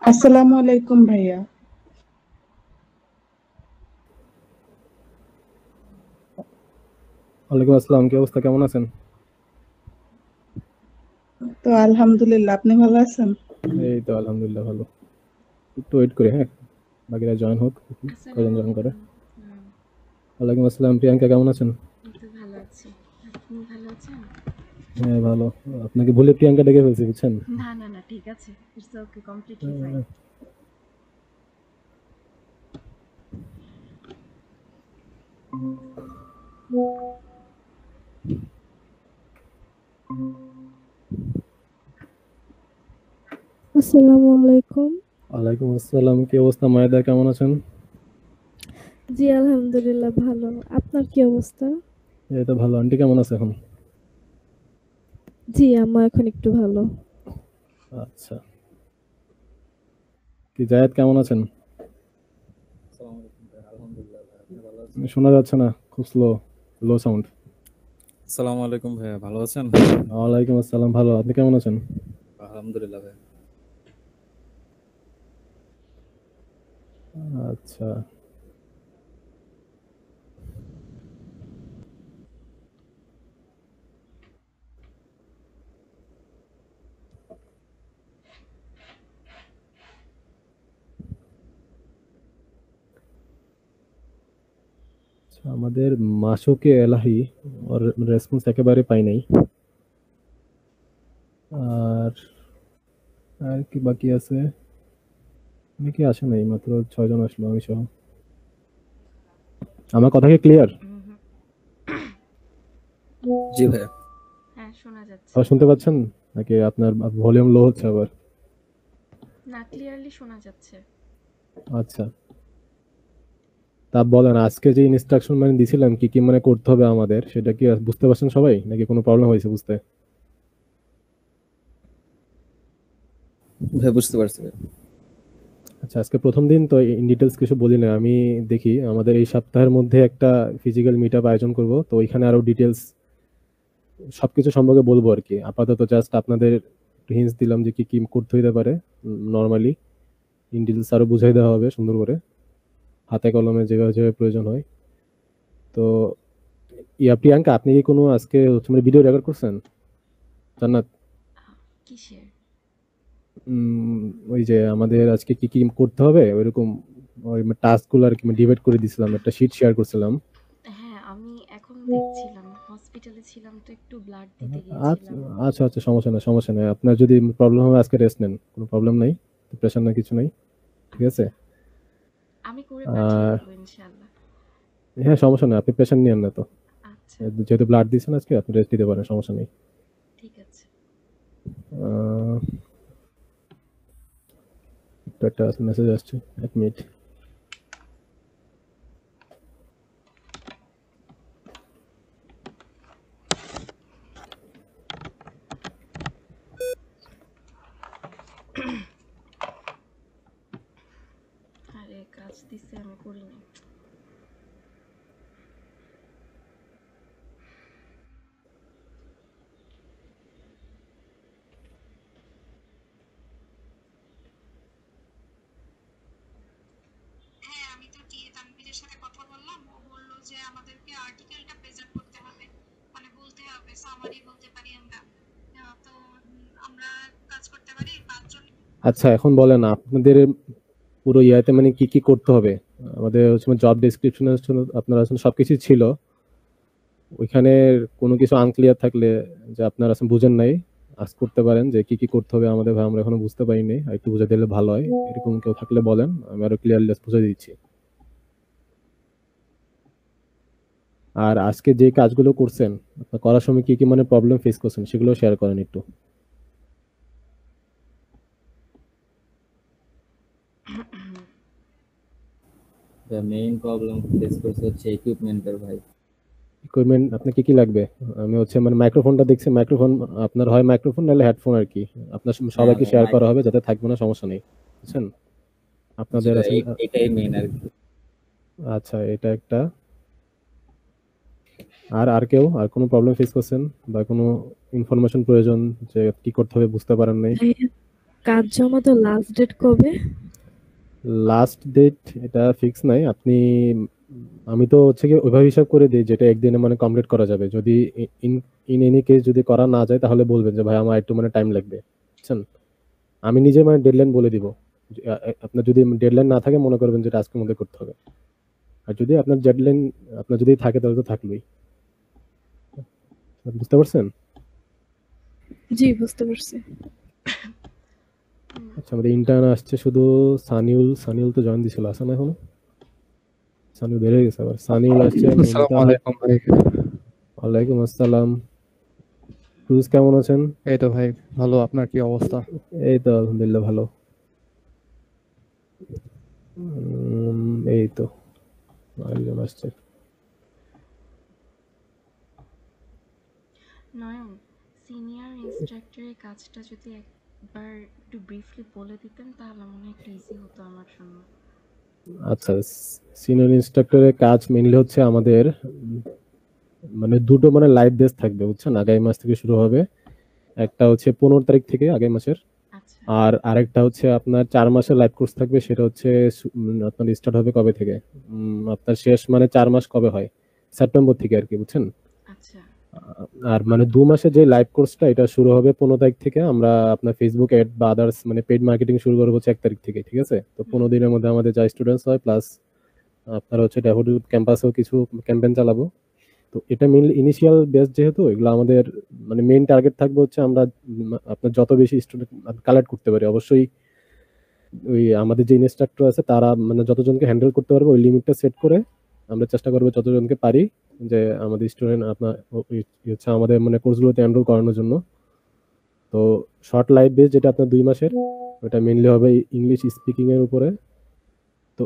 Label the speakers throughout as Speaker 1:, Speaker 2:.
Speaker 1: আসসালামু আলাইকুম ভাইয়া।
Speaker 2: ওয়ালাইকুম আসসালাম, কি অবস্থা, কেমন আছেন?
Speaker 1: তো আলহামদুলিল্লাহ, আপনি ভালো আছেন?
Speaker 2: এই তো আলহামদুলিল্লাহ ভালো। একটু ওয়েট করি, হ্যাঁ, বাকিরা জয়েন হোক দেখি কজন
Speaker 3: আসসালামু
Speaker 2: জয়েন করে।
Speaker 3: আলাইকুম। হুম,
Speaker 2: ওয়ালাইকুম আসসালাম, প্রিয়াঙ্কা কেমন আছেন?
Speaker 3: এই তো ভালো আছি। আপনি ভালো আছেন?
Speaker 2: হ্যাঁ ভালো। আপনাকে ভুলে প্রিয়াঙ্কা ডেকে ফেলছি, বুঝছেন?
Speaker 3: না, না, না, ঠিক আছে। It's okay, completely fine.
Speaker 2: Ah,
Speaker 4: আসসালামু আলাইকুম।
Speaker 2: ওয়ালাইকুম আসসালাম, কি অবস্থা মায়েদা, কেমন আছেন?
Speaker 4: জি আলহামদুলিল্লাহ ভালো। আপনার কি অবস্থা?
Speaker 2: এই তো ভালো। আন্টি কেমন আছে এখন?
Speaker 4: জি আম্মা এখন একটু ভালো।
Speaker 2: আচ্ছা, কি জায়েদ কেমন আছেন?
Speaker 5: আসসালামু আলাইকুম ভাই, আলহামদুলিল্লাহ ভাই, আপনি ভালো আছেন?
Speaker 2: শোনা যাচ্ছে না, খুব স্লো, লো সাউন্ড।
Speaker 5: আসসালামু আলাইকুম ভাইয়া, ভালো আছেন?
Speaker 2: ওয়ালাইকুম আসসালাম, ভালো, আপনি কেমন আছেন?
Speaker 5: আলহামদুলিল্লাহ ভাই।
Speaker 2: আচ্ছা, আমাদের মাসুকে এলাহি ওর রেসপন্স একেবারে পাই নাই। আর আর কি বাকি আছে? অনেকে আসে নাই, মাত্র 6 জন আসলো, আমি সহ। আমার কথা কি ক্লিয়ার?
Speaker 3: হুম, হুম।
Speaker 5: জি ভাইয়া।
Speaker 3: হ্যাঁ, শোনা যাচ্ছে।
Speaker 2: শুনতে পাচ্ছেন নাকি আপনার ভলিউম লো হচ্ছে আবার?
Speaker 3: না, ক্লিয়ারলি শোনা যাচ্ছে।
Speaker 2: আচ্ছা, তা বলেন, আজকে যে ইনস্ট্রাকশন মানে দিছিলাম কি কি মানে করতে হবে আমাদের, সেটা কি বুঝতে পারছেন সবাই, নাকি কোনো প্রবলেম হয়েছে বুঝতে?
Speaker 5: ভাই বুঝতে পারছি ভাই।
Speaker 2: আচ্ছা, আজকে প্রথম দিন তো ইন ডিটেলস কিছু বলি না আমি। দেখি আমাদের এই সপ্তাহের মধ্যে একটা ফিজিক্যাল মিট আপ আয়োজন করব, তো ওইখানে আরো ডিটেলস সবকিছু সম্পর্কে বলবো আর কি। আপাতত জাস্ট আপনাদের হিন্টস দিলাম যে কি কি করতে হইতে পারে। নর্মালি ইন ডিটেলস আরো বুঝাই দেওয়া হবে সুন্দর করে, হাতে কলমে যেভাবে যেভাবে প্রয়োজন হয়। তো প্রিয়াঙ্কা, আপনি কি কোনো আজকে হচ্ছে মানে ভিডিও রেকর্ড করছেন? জান্নাত,
Speaker 3: কিসের?
Speaker 2: উম, ওই যে আমাদের আজকে কি কি করতে হবে ওইরকম ওই টাস্ক গুলো আর কি ডিভাইড করে দিছিলাম, একটা শিট শেয়ার করছিলাম।
Speaker 3: হ্যাঁ, আমি এখন দেখছিলাম। হসপিটালে ছিলাম তো একটু ব্লাড দিতে
Speaker 2: আচ্ছা
Speaker 3: গিয়েছিলাম।
Speaker 2: আচ্ছা আচ্ছা, সমস্যা নেই সমস্যা নেই, আপনার যদি প্রবলেম হবে আজকে রেস্ট নেন, কোনো প্রবলেম নাই, প্রেশার না কিছু নাই, ঠিক আছে?
Speaker 3: আচ্ছা, আমি করে পাঠিয়ে
Speaker 2: আর
Speaker 3: দিব ইনশাআল্লাহ।
Speaker 2: হ্যাঁ, সমস্যা নেই, আপনি প্রেশার নিয়েন না তো।
Speaker 3: আচ্ছা,
Speaker 2: যেহেতু ব্লাড দিয়েছেন আজকে, আপনি রেস্ট দিতে পারেন, সমস্যা নেই।
Speaker 3: ঠিক আছে।
Speaker 2: আহ, একটা মেসেজ আসছে, 1 মিনিট।
Speaker 3: আরে কাজ দিছে, আমি করিনি।
Speaker 6: হ্যাঁ, আমি তো তানভীরের সাথে কথা বললাম। ও বলল যে আমাদেরকে আর্টিকেলটা প্রেজেন্ট করতে হবে, মানে বলতে হবে, সামারি বলতে পারি আমরা। তো আমরা কাজ করতে পারি 5 জন।
Speaker 2: আচ্ছা, এখন বলেন আপনাদের পুরো ইয়াতে মানে কি কি করতে হবে। আমাদের হচ্ছে জব ডেসক্রিপশনে আপনার আসলে সবকিছু ছিল। ওইখানে কোনো কিছু আনক্লিয়ার থাকলে, যে আপনারা আসলে বুঝেন নাই, আজ করতে পারেন যে কি কি করতে হবে আমাদের, ভাই আমরা এখনো বুঝতে পারিনি, আর একটু বুঝে দিলে ভালো হয়। এরকম কেউ থাকলে বলেন, আমি আরো ক্লিয়ারলি বুঝে দিচ্ছি। আর আজকে যে কাজগুলো করছেন, আপনার করার সময় কি কি মানে প্রবলেম ফেস করছেন, সেগুলো শেয়ার করেন একটু।
Speaker 5: মেইন প্রবলেম ফেস করছে হচ্ছে ইকুইপমেন্টের ভাই।
Speaker 2: ইকুইপমেন্ট আপনার কি কি লাগবে? আমি হচ্ছে মানে মাইক্রোফোনটা দেখছি, মাইক্রোফোন আপনার হয় মাইক্রোফোন নাহলে হেডফোন আর কি। আপনার
Speaker 5: হ্যাঁ
Speaker 2: সবাইকে
Speaker 5: ভাই,
Speaker 2: শেয়ার
Speaker 5: মাইক।
Speaker 2: করা হবে, যাতে থাকবে না, সমস্যা নেই, বুঝছেন?
Speaker 5: জি
Speaker 2: আপনাদের
Speaker 5: ভাই,
Speaker 2: আছে।
Speaker 5: এটাই মেইন আর কি।
Speaker 2: আচ্ছা, এটা একটা। আর কেউ আর কোনো প্রবলেম ফেস করছেন বা কোনো ইনফরমেশন প্রয়োজন যে কি করতে হবে বুঝতে পারেন নাই?
Speaker 4: ভাইয়া, কাজ জমা তো লাস্ট ডেট কবে?
Speaker 2: লাস্ট ডেট এটা ফিক্স নাই। আমি তো হচ্ছে কি ওইভাবে হিসাব করে দিই যেটা একদিনে মানে কমপ্লিট করা যাবে। যদি ইন ইন এনি কেস যদি করা না যায় তাহলে বলবেন যে ভাই আমার একটু মানে টাইম লাগবে, বুঝছেন? আমি নিজে মানে ডেডলাইন বলে দিব। আপনার যদি ডেডলাইন না থাকে মনে করবেন যে এটা আজকের মধ্যে করতে হবে। আর যদি আপনার ডেডলাইন আপনার যদি থাকে তাহলে তো থাকবেই। বুঝতে পারছেন?
Speaker 4: জি, বুঝতে পারছি।
Speaker 2: আচ্ছা, আমাদের ইন্টার্ন আসছে শুধু। সানিউল তো জয়েন দিছিল, আসে না এখনো? সানিউল বের হয়ে গেছে আবার। সানিউল আসছে,
Speaker 7: আসসালামু
Speaker 2: মমিতা।
Speaker 7: আলাইকুম ভাই।
Speaker 2: ওয়ালাইকুম আসসালাম। ক্রুজ কেমন আছেন?
Speaker 7: এই তো ভাই ভালো, আপনার কি অবস্থা?
Speaker 2: এই তো আলহামদুলিল্লাহ ভালো। এই তো আরেকজন আসছে।
Speaker 3: নয়ন, সিনিয়র ইনস্ট্রাক্টরের কাজটা যদি একবার একটু ব্রিফলি বলে দিতেন তাহলে মনে হয় একটু ইজি হতো আমার জন্য।
Speaker 2: আচ্ছা, সিনিয়র ইনস্ট্রাক্টরের কাজ মেইনলি হচ্ছে আমাদের মানে দুটো মানে লাইভ বেস থাকবে, বুঝছেন? আগামী মাস থেকে শুরু হবে। একটা হচ্ছে 15 তারিখ থেকে আগামী মাসের,
Speaker 3: আচ্ছা
Speaker 2: আর আরেকটা হচ্ছে আপনার 4 মাসের লাইভ কোর্স থাকবে। সেটা হচ্ছে আপনার স্টার্ট হবে কবে থেকে, আপনার শেষ মানে 4 মাস কবে হয়, সেপ্টেম্বর থেকে আর কি, বুঝছেন?
Speaker 3: আচ্ছা
Speaker 2: আর মানে 2 মাসের যে লাইভ কোর্সটা এটা শুরু হবে 15 তারিখ থেকে। আমরা আপনার ফেসবুক অ্যাড বা আদার্স মানে পেড মার্কেটিং শুরু করবো হচ্ছে 1 তারিখ থেকে, ঠিক আছে? তো 15 দিনের মধ্যে আমাদের যা স্টুডেন্টস হয় প্লাস আপনার হচ্ছে ড্যাফোডিল ক্যাম্পাসেও কিছু ক্যাম্পেইন চালাবো। তো এটা মেইনলি ইনিশিয়াল বেস, যেহেতু এগুলো আমাদের মানে মেইন টার্গেট থাকবে হচ্ছে আমরা আপনার যত বেশি স্টুডেন্ট কালেক্ট করতে পারি। অবশ্যই ওই আমাদের যে ইনস্ট্রাক্টর আছে তারা মানে যতজনকে হ্যান্ডেল করতে পারবে ওই লিমিটটা সেট করে আমরা চেষ্টা করবো যতজনকে পারি যে আমাদের স্টুডেন্ট আপনার হচ্ছে আমাদের মানে কোর্সগুলোতে এনরোল করানোর জন্য। তো শর্ট লাইভ বেস যেটা আপনার 2 মাসের, ওটা মেইনলি হবে ইংলিশ স্পিকিং এর উপরে। তো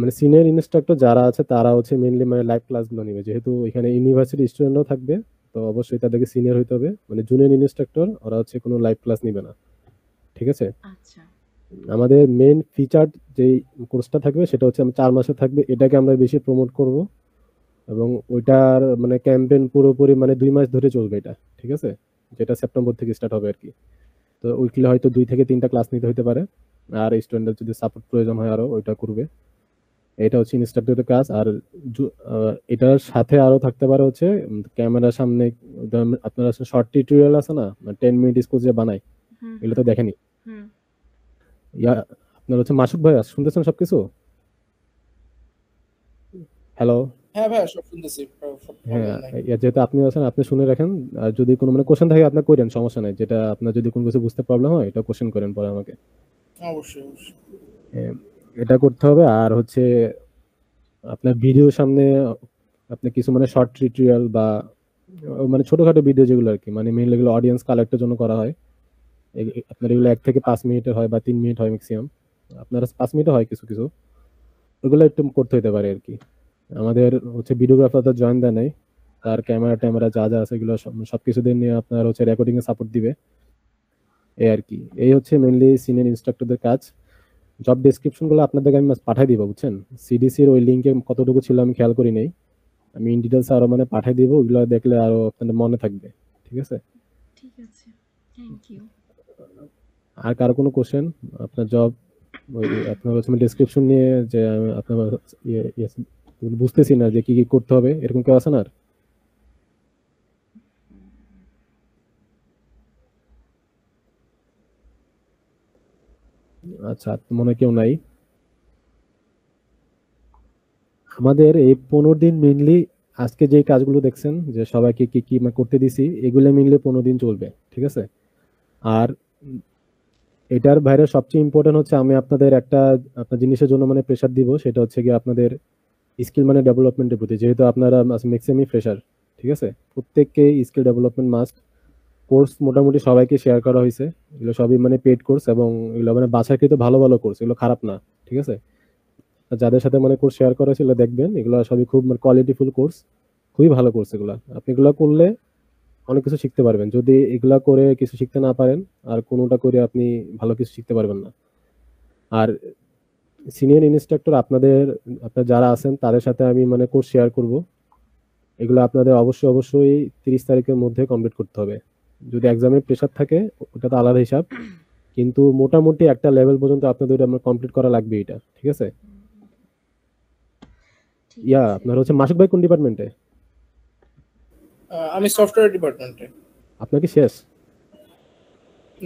Speaker 2: মানে সিনিয়র ইনস্ট্রাক্টর যারা আছে তারা হচ্ছে মেইনলি মানে লাইভ ক্লাসগুলো নেবে, যেহেতু এখানে ইউনিভার্সিটি স্টুডেন্টও থাকবে। তো অবশ্যই তাদেরকে সিনিয়র হইতে হবে। মানে জুনিয়র ইনস্ট্রাক্টর ওরা হচ্ছে কোনো লাইভ ক্লাস নিবে না, ঠিক আছে?
Speaker 3: আচ্ছা
Speaker 2: আমাদের মেইন ফিচার যেই কোর্সটা থাকবে সেটা হচ্ছে 4 মাসে থাকবে, এটাকে আমরা বেশি প্রমোট করব। এবং ওইটার মানে ক্যাম্পেইন পুরোপুরি মানে 2 মাস ধরে চলবে এটা, ঠিক আছে? যেটা সেপ্টেম্বর থেকে স্টার্ট হবে আর কি। তো উইকলি হয়তো 2 থেকে 3টা ক্লাস নিতে হতে পারে। আর স্টুডেন্টদের যদি সাপোর্ট প্রয়োজন হয় আরো ওইটা করবে। এটা হচ্ছে ইনস্ট্রাক্টরের কাজ। আর এটার সাথে আরো থাকতে পারে হচ্ছে ক্যামেরার সামনে আপনারা শর্ট টিউটোরিয়াল আছে না, 10 মিনিট স্কুল যে বানায়,
Speaker 3: হুম
Speaker 2: এগুলো তো দেখেনি।
Speaker 3: হুম
Speaker 2: আপনার হচ্ছে মাসুক ভাই শুনতেছেন সবকিছু? হ্যালো।
Speaker 8: হ্যাঁ ভাইয়া সব শুনতেছি, সব
Speaker 2: হ্যাঁ,
Speaker 8: প্রবলেম নাই।
Speaker 2: যেহেতু আপনি আছেন আপনি শুনে রাখেন। আর যদি কোনো মানে কোশ্চেন থাকে আপনার করেন, সমস্যা নাই। যেটা আপনার যদি কোনো কিছু বুঝতে প্রবলেম হয় এটা কোশ্চেন করেন পরে আমাকে।
Speaker 8: অবশ্যই অবশ্যই।
Speaker 2: এম, এটা করতে হবে। আর হচ্ছে আপনার ভিডিওর সামনে আপনি কিছু মানে শর্ট টিউটোরিয়াল বা মানে ছোটখাটো ভিডিও যেগুলো আর কি, মানে মেইনলি এগুলো অডিয়েন্স কালেক্টের জন্য করা হয়। আপনার এগুলো 1 থেকে 5 মিনিটের হয় বা 3 মিনিট হয় ম্যাক্সিমাম। আপনার 5 মিনিটও হয় কিছু কিছু। ওগুলো একটু করতে হতে পারে আর কি। আমাদের হচ্ছে ভিডিওগ্রাফার তো জয়েন দেয় নাই, তার ক্যামেরা ট্যামেরা যা যা আছে এগুলো সবকিছু দিয়ে নিয়ে আপনার হচ্ছে রেকর্ডিং এ সাপোর্ট দিবে, এই আর কি। এই হচ্ছে মেইনলি সিনিয়র ইনস্ট্রাক্টরদের কাজ। জব ডেসক্রিপশন গুলো আপনাদেরকে আমি পাঠিয়ে দিব, বুঝছেন? সিডিসির ওই লিঙ্কে কতটুকু ছিল আমি খেয়াল করি নাই। আমি ইন ডিটেলস আরো মানে পাঠিয়ে দিব, ওগুলো দেখলে আরো আপনাদের মনে থাকবে, ঠিক আছে?
Speaker 3: ঠিক আছে, থ্যাংক ইউ।
Speaker 2: আর কারো কোনো কোশ্চেন? আপনার জব ওই আপনার হচ্ছে ডেসক্রিপশন নিয়ে যে আপনার বুঝতেছি না যে কি কি করতে হবে, এরকম কেউ আছেন আর? আচ্ছা, মনে হয় কেউ নাই। আমাদের এই 15 দিন মেইনলি আজকে যে কাজগুলো দেখছেন যে সবাইকে কি কি করতে দিছি, এগুলো মেইনলি 15 দিন চলবে, ঠিক আছে? আর এটার বাইরে সবচেয়ে ইম্পর্টেন্ট হচ্ছে আমি আপনাদের একটা আপনার জিনিসের জন্য মানে প্রেশার দিব, সেটা হচ্ছে কি আপনাদের স্কিল মানে ডেভেলপমেন্টের প্রতি। যেহেতু আপনারা ম্যাক্সিমামই ফ্রেশার, ঠিক আছে? প্রত্যেককে স্কিল ডেভেলপমেন্ট মাস্ট। কোর্স মোটামুটি সবাইকে শেয়ার করা হয়েছে। এগুলো সবই মানে পেড কোর্স এবং এগুলো মানে বাছাইকৃত ভালো ভালো কোর্স, এগুলো খারাপ না, ঠিক আছে? যাদের সাথে মানে কোর্স শেয়ার করা ছিল দেখবেন এগুলো সবই খুব মানে কোয়ালিটিফুল কোর্স, খুবই ভালো কোর্স এগুলো। আপনি এগুলো করলে অনেক কিছু শিখতে পারবেন। যদি এগুলা করে কিছু শিখতে না পারেন আর কোনোটা করে আপনি ভালো কিছু শিখতে পারবেন না। আর সিনিয়র ইনস্ট্রাক্টর আপনার যারা আছেন তাদের সাথে আমি মানে কোর্স শেয়ার করব। এগুলো আপনাদের অবশ্যই 30 তারিখের মধ্যে কমপ্লিট করতে হবে। যদি এক্সামের প্রেশার থাকে ওটা তো আলাদা হিসাব, কিন্তু মোটামুটি একটা লেভেল পর্যন্ত আপনাদের ওটা কমপ্লিট করা লাগবে এটা, ঠিক আছে?
Speaker 3: ঠিক
Speaker 2: ইয়া
Speaker 3: আছে।
Speaker 2: আপনার হচ্ছে মাসুক ভাই কোন ডিপার্টমেন্টে?
Speaker 8: আমি সফটওয়্যার ডিপার্টমেন্টে।
Speaker 2: আপনার কি শেষ?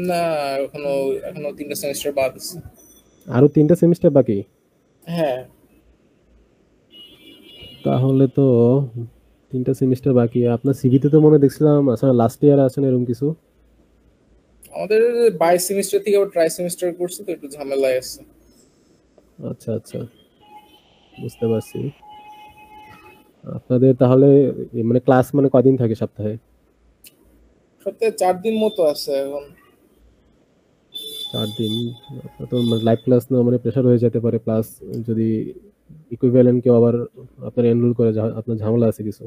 Speaker 8: না, এখনো এখনো 3টা সেমিস্টার বাদ আছে।
Speaker 2: আরো 3টা সেমিস্টার বাকি?
Speaker 8: হ্যাঁ,
Speaker 2: তাহলে তো 3টা সেমিস্টার বাকি। আপনার সিভিতে তো মনে হয় দেখছিলাম আসলে লাস্ট ইয়ার আছেন এরকম কিছু।
Speaker 8: আমাদের বাই সেমিস্টার থেকে আবার ট্রাই সেমিস্টার করছে, তো একটু ঝামেলায় আছে।
Speaker 2: আচ্ছা, বুঝতে পারছি। আপনাদের তাহলে মানে ক্লাস মানে কয়দিন থাকে সপ্তাহে?
Speaker 8: সপ্তাহে 4 দিন মতো আছে এখন।
Speaker 2: 4 দিন। আপনার তো লাইভ ক্লাস না মানে প্রেশার হয়ে যেতে পারে, প্লাস যদি ইকুইভ্যালেন্ট কেউ আবার আপনার এনরোল করে আপনার ঝামেলা আছে কিছু।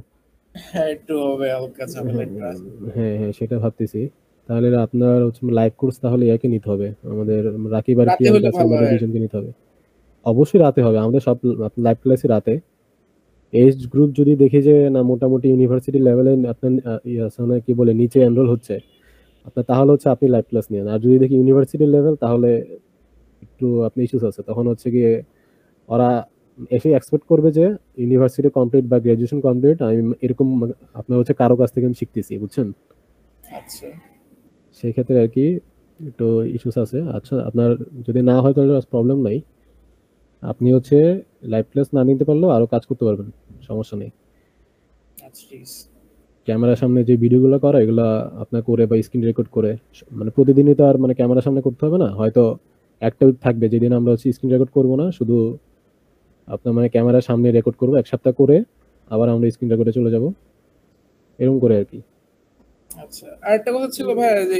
Speaker 8: হ্যাঁ, একটু হবে হালকা ঝামেলা একটু আছে।
Speaker 2: হ্যাঁ, সেটা ভাবতেছি। তাহলে আপনার হচ্ছে লাইভ কোর্স তাহলে একে নিতে হবে, আমাদের রাকিব আর
Speaker 8: রাতে
Speaker 2: প্রিয়াঙ্কা
Speaker 8: হলে
Speaker 2: আছে,
Speaker 8: ভালো
Speaker 2: আমাদের
Speaker 8: হয়।
Speaker 2: দুজনকে নিতে হবে। অবশ্যই রাতে হবে, আমাদের সব লাইভ ক্লাসই রাতে। এজ গ্রুপ যদি দেখি যে না মোটামুটি ইউনিভার্সিটি লেভেলে আপনার কি বলে নিচে এনরোল হচ্ছে আপনার, তাহলে হচ্ছে আপনি লাইভ ক্লাস নিন। আর যদি দেখি ইউনিভার্সিটি লেভেল, তাহলে একটু আপনি ইস্যুস আছে। তখন হচ্ছে গিয়ে ওরা এসে এক্সপেক্ট করবে যে ইউনিভার্সিটি কমপ্লিট বা গ্রাজুয়েশন কমপ্লিট, আমি এরকম আপনার হচ্ছে কারো কাছ থেকে আমি শিখতেছি, বুঝছেন?
Speaker 8: আচ্ছা,
Speaker 2: সেই ক্ষেত্রে আর কি একটু ইস্যুস আছে। আচ্ছা, আপনার যদি না হয় তাহলে প্রবলেম নাই, আপনি হচ্ছে লাইভ ক্লাস না নিতে পারলেও আরো কাজ করতে পারবেন, সমস্যা নেই।
Speaker 8: আচ্ছা, ঠিক আছে।
Speaker 2: ক্যামেরার সামনে যে ভিডিওগুলো করা এগুলো আপনার করে বা স্ক্রিন রেকর্ড করে, মানে প্রতিদিনই তো আর মানে ক্যামেরার সামনে করতে হবে না, হয়তো একটা উইক থাকবে যেদিন আমরা হচ্ছে স্ক্রিন রেকর্ড করবো না, শুধু আপনার মানে ক্যামেরার সামনে রেকর্ড করবো 1 সপ্তাহ করে, আবার আমরা স্ক্রিন রেকর্ডে চলে যাব, এরকম করে আর কি।
Speaker 8: আচ্ছা, আর একটা কথা ছিল ভাই, যে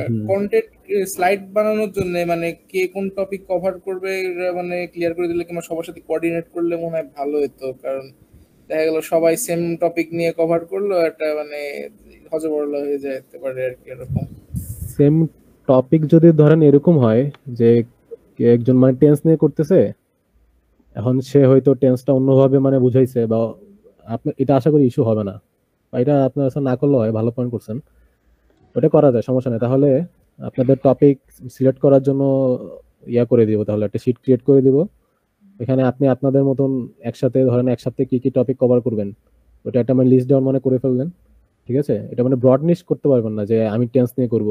Speaker 2: হুম।
Speaker 8: কন্টেন্ট স্লাইড বানানোর জন্য মানে কে কোন টপিক কভার করবে এটা মানে ক্লিয়ার করে দিলে, কিংবা সবার সাথে কোঅর্ডিনেট করলে মনে হয় ভালো হতো। কারণ দেখা গেল সবাই সেম টপিক নিয়ে কভার করলো, একটা মানে হজবরল হয়ে যেতে পারে আর কি, এরকম।
Speaker 2: সেম টপিক যদি ধরেন এরকম হয় যে একজন মানে টেন্স নিয়ে করতেছে, এখন সে হয়তো টেন্সটা অন্যভাবে মানে বুঝাইছে, বা আপনি এটা আশা করি ইস্যু হবে না, বা এটা আপনার আসলে না করলে হয়, ভালো পয়েন্ট করছেন, ওটা করা যায়, সমস্যা নেই। তাহলে আপনাদের টপিক সিলেক্ট করার জন্য করে দিব, তাহলে একটা শিট ক্রিয়েট করে দিব, এখানে আপনি আপনাদের মতন একসাথে ধরেন এক সপ্তাহে কি কি টপিক কভার করবেন ওটা একটা মানে লিস্ট ডাউন মানে করে ফেললেন, ঠিক আছে? এটা মানে ব্রড লিস্ট করতে পারবেন না যে আমি টেন্স নিয়ে করব,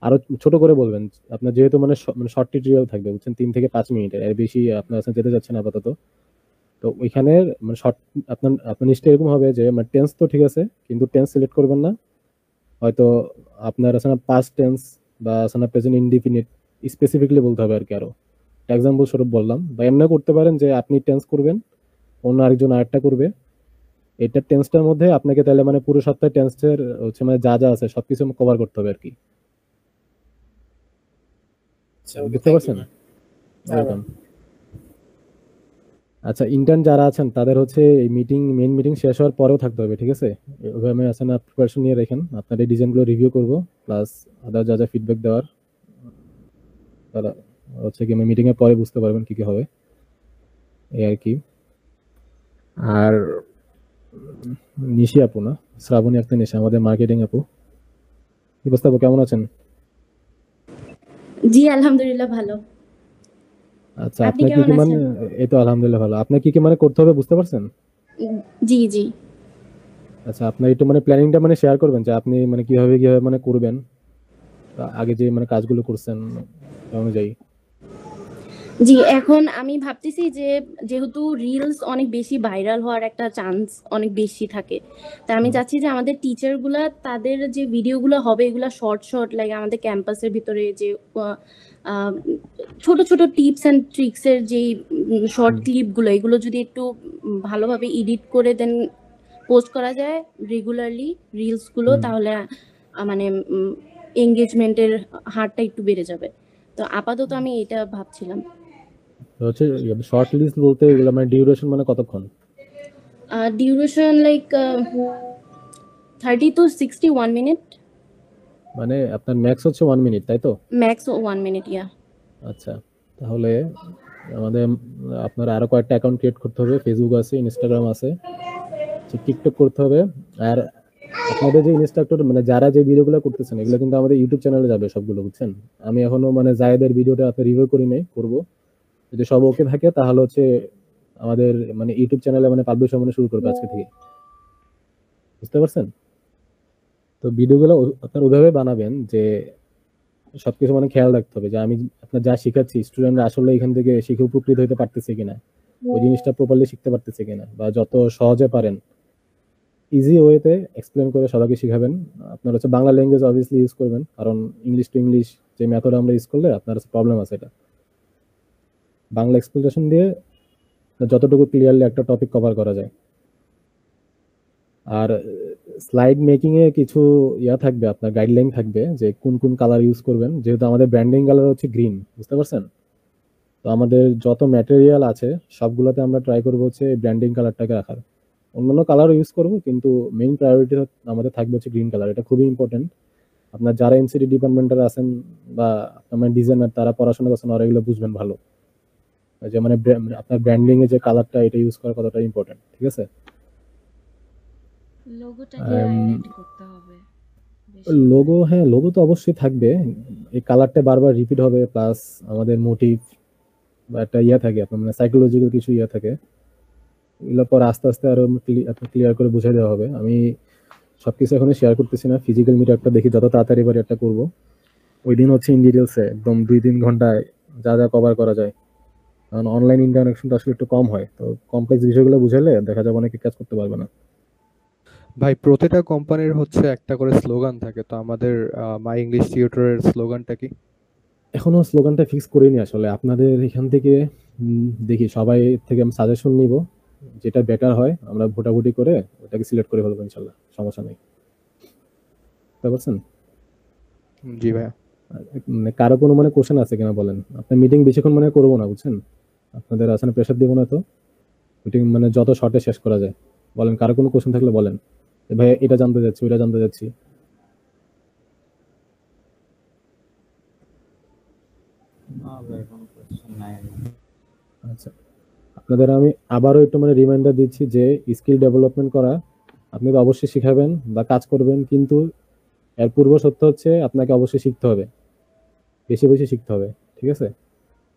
Speaker 2: আরো ছোট করে বলবেন। আপনার যেহেতু মানে মানে শর্ট টিউটোরিয়াল থাকবে, বুঝছেন, 3 থেকে 5 মিনিটের, এর বেশি আপনার কাছে যেতে যাচ্ছেন আপাতত। তো ওইখানে মানে শর্ট আপনার আপনার লিস্টে এরকম হবে যে মানে টেন্স তো ঠিক আছে, কিন্তু টেন্স সিলেক্ট করবেন না, হয়তো আপনার আছে না পাস্ট টেন্স বা আছে না প্রেজেন্ট ইনডিফিনিট, স্পেসিফিকলি বলতে হবে আর কি। আরো এক্সাম্পল স্বরূপ বললাম, বা এমনি করতে পারেন যে আপনি টেন্স করবেন, অন্য আরেকজন আরেকটা করবে, এটা টেন্সটার মধ্যে আপনাকে তাহলে মানে পুরো সপ্তাহে টেন্সের হচ্ছে মানে যা যা আছে সবকিছু কভার করতে হবে আর কি।
Speaker 8: আচ্ছা, ওকে,
Speaker 2: বুঝতে
Speaker 8: থ্যাংক ইউ
Speaker 2: পারছেন?
Speaker 8: ভাই। হ্যাঁ ভাই।
Speaker 2: ওয়েলকাম। আচ্ছা, ইন্টার্ন যারা আছেন তাদের হচ্ছে এই মেইন মিটিং শেষ হওয়ার পরেও থাকতে হবে, ঠিক আছে? ওইভাবে আছে না প্রিপারেশন নিয়ে রাখেন, আপনাদের ডিজাইনগুলো রিভিউ করবো, প্লাস আদার যা যা ফিডব্যাক দেওয়ার তারা হচ্ছে কি মিটিং এর পরে বুঝতে পারবেন কি কি হবে, এই আর কি। আর নিশি আপু না, শ্রাবণী আক্তার নিশা, আমাদের মার্কেটিং আপু, কি অবস্থা আপু, কেমন আছেন?
Speaker 9: জি আলহামদুলিল্লাহ ভালো।
Speaker 2: আচ্ছা,
Speaker 9: আপনি
Speaker 2: আপনার কি
Speaker 9: কেমন
Speaker 2: কি মানে,
Speaker 9: আছেন?
Speaker 2: এই তো আলহামদুলিল্লাহ ভালো। আপনার কি কি মানে করতে হবে বুঝতে পারছেন?
Speaker 9: জি জি
Speaker 2: আচ্ছা, আপনার একটু মানে প্ল্যানিংটা মানে শেয়ার করবেন যে আপনি মানে কিভাবে মানে করবেন, আগে যে মানে কাজগুলো করছেন সেই অনুযায়ী।
Speaker 9: জি এখন আমি ভাবতেছি যে যেহেতু রিলস অনেক বেশি ভাইরাল হওয়ার একটা চান্স অনেক বেশি থাকে, তা আমি চাচ্ছি যে আমাদের টিচারগুলা তাদের যে ভিডিওগুলো হবে এগুলা শর্ট শর্ট লাইক আমাদের ক্যাম্পাসের ভিতরে যে আহ, ছোট ছোট টিপস অ্যান্ড ট্রিক্সের যে শর্ট ক্লিপগুলো এগুলো যদি একটু ভালোভাবে এডিট করে দেন পোস্ট করা যায় রেগুলারলি রিলসগুলো, তাহলে মানে এঙ্গেজমেন্টের হারটা একটু বেড়ে যাবে। তো আপাতত আমি এটা ভাবছিলাম।
Speaker 2: তো হচ্ছে শর্ট লিস্ট বলতে এগুলো মানে ডিউরেশন মানে কতক্ষণ?
Speaker 9: ডিউরেশন লাইক 30 to 61 মিনিট,
Speaker 2: মানে আপনার ম্যাক্স হচ্ছে 1 মিনিট, তাই তো?
Speaker 9: ম্যাক্স 1 মিনিট, ইয়া।
Speaker 2: আচ্ছা, তাহলে আমাদের আপনার আরো কয়েকটা অ্যাকাউন্ট ক্রিয়েট করতে হবে, ফেসবুক আছে, ইনস্টাগ্রাম আছে, টিকটক করতে হবে। আর আপনাদের যে ইনস্ট্রাক্টর মানে যারা যে ভিডিওগুলো করতেছেন এগুলো কিন্তু আমাদের ইউটিউব চ্যানেলে যাবে সবগুলো, বুঝছেন? আমি এখনো মানে জায়েদের ভিডিওটা আপনি রিভিউ করি নাই, করব। যদি সব ওকে থাকে তাহলে হচ্ছে আমাদের মানে ইউটিউব চ্যানেলে মানে পাবলিশ মানে শুরু করবে আজকে থেকে, বুঝতে পারছেন? তো ভিডিওগুলো আপনার ওইভাবে বানাবেন যে সবকিছু মানে খেয়াল রাখতে হবে যে আমি আপনার যা শিখাচ্ছি স্টুডেন্টরা আসলে এখান থেকে শিখে উপকৃত হতে পারতেছে কিনা, ওই জিনিসটা প্রপারলি শিখতে পারতেছে কিনা, বা যত সহজে পারেন ইজি ওয়েতে এক্সপ্লেন করে সবাইকে শিখাবেন। আপনার হচ্ছে বাংলা ল্যাঙ্গুয়েজ অবভিয়াসলি ইউজ করবেন, কারণ ইংলিশ টু ইংলিশ যে মেথড আমরা ইউজ করলে আপনার প্রবলেম আছে। এটা বাংলা এক্সপ্লেনেশন দিয়ে যতটুকু ক্লিয়ারলি একটা টপিক কভার করা যায়। আর স্লাইড মেকিং এ কিছু ইয়া থাকবে, আপনার গাইডলাইন থাকবে যে কোন কোন কালার ইউজ করবেন, যেহেতু আমাদের ব্র্যান্ডিং কালার হচ্ছে গ্রিন, বুঝতে পারছেন? তো আমাদের যত ম্যাটেরিয়াল আছে সবগুলোতে আমরা ট্রাই করবো হচ্ছে ব্র্যান্ডিং কালারটাকে রাখার। অন্যান্য কালারও ইউজ করবো, কিন্তু মেইন প্রায়োরিটি আমাদের থাকবে হচ্ছে গ্রিন কালার। এটা খুবই ইম্পর্টেন্ট। আপনার যারা এমসিডি ডিপার্টমেন্টের আছেন বা আপনার ডিজাইনার তারা পড়াশোনা করছেন, ওরা এগুলো বুঝবেন ভালো যে মানে আপনার ব্র্যান্ডিং এ যে কালারটা এটা ইউজ করা কতটা ইম্পর্টেন্ট, ঠিক আছে?
Speaker 3: লোগোটাকে হাইলাইট করতে হবে বেশি
Speaker 2: লোগো,
Speaker 3: করে।
Speaker 2: হ্যাঁ লোগো তো অবশ্যই থাকবে। এই কালারটা বারবার রিপিট হবে, প্লাস আমাদের মোটিভ বা একটা ইয়া থাকে আপনার মানে সাইকোলজিক্যাল কিছু ইয়া থাকে, এগুলো পর আস্তে আস্তে আরো ক্লিয়ার করে বুঝিয়ে দেওয়া হবে। আমি সবকিছু এখন শেয়ার করতেছি না, ফিজিক্যাল মিটারটা দেখি যত তাড়াতাড়ি পারি একটা করবো। ওই দিন হচ্ছে ইন ডিটেলসে একদম 2-3 ঘন্টায় যা যা কভার করা যায়, কারণ অনলাইন ইন্টারাকশনটা আসলে একটু কম হয়। তো কমপ্লেক্স বিষয়গুলো বুঝাইলে দেখা যাবে অনেকে কাজ করতে পারবে না।
Speaker 7: ভাই প্রতিটা কোম্পানির হচ্ছে একটা করে স্লোগান থাকে, তো আমাদের মাই ইংলিশ টিউটরের স্লোগানটা কি?
Speaker 2: এখনো স্লোগানটা ফিক্স করিনি আসলে। আপনাদের এখান থেকে দেখি সবাই থেকে আমি সাজেশন নিব, যেটা বেটার হয় আমরা ভোটাভুটি করে ওটাকে সিলেক্ট করে ফেলবো ইনশাল্লাহ, সমস্যা নেই। বুঝতে পারছেন?
Speaker 7: জি ভাইয়া।
Speaker 2: মানে কারো কোনো মানে কোশ্চেন আছে কিনা বলেন? আপনার মিটিং বেশিক্ষণ মানে করবো না, বুঝছেন? আপনাদের আসলে প্রেশার দিব না, তো মিটিং মানে যত শর্টে শেষ করা যায়। বলেন কারো কোনো কোশ্চেন থাকলে বলেন, ভাই এটা জানতে যাচ্ছি ওইটা জানতে যাচ্ছি।
Speaker 5: না ভাই কোনো কোশ্চেন নাই।
Speaker 2: আচ্ছা, আপনাদের আমি আবারও একটু মানে রিমাইন্ডার দিচ্ছি যে স্কিল ডেভেলপমেন্ট করা আপনি তো অবশ্যই শিখাবেন বা কাজ করবেন, কিন্তু এর পূর্ব সত্য হচ্ছে আপনাকে অবশ্যই শিখতে হবে, বেশি বেশি শিখতে হবে, ঠিক আছে?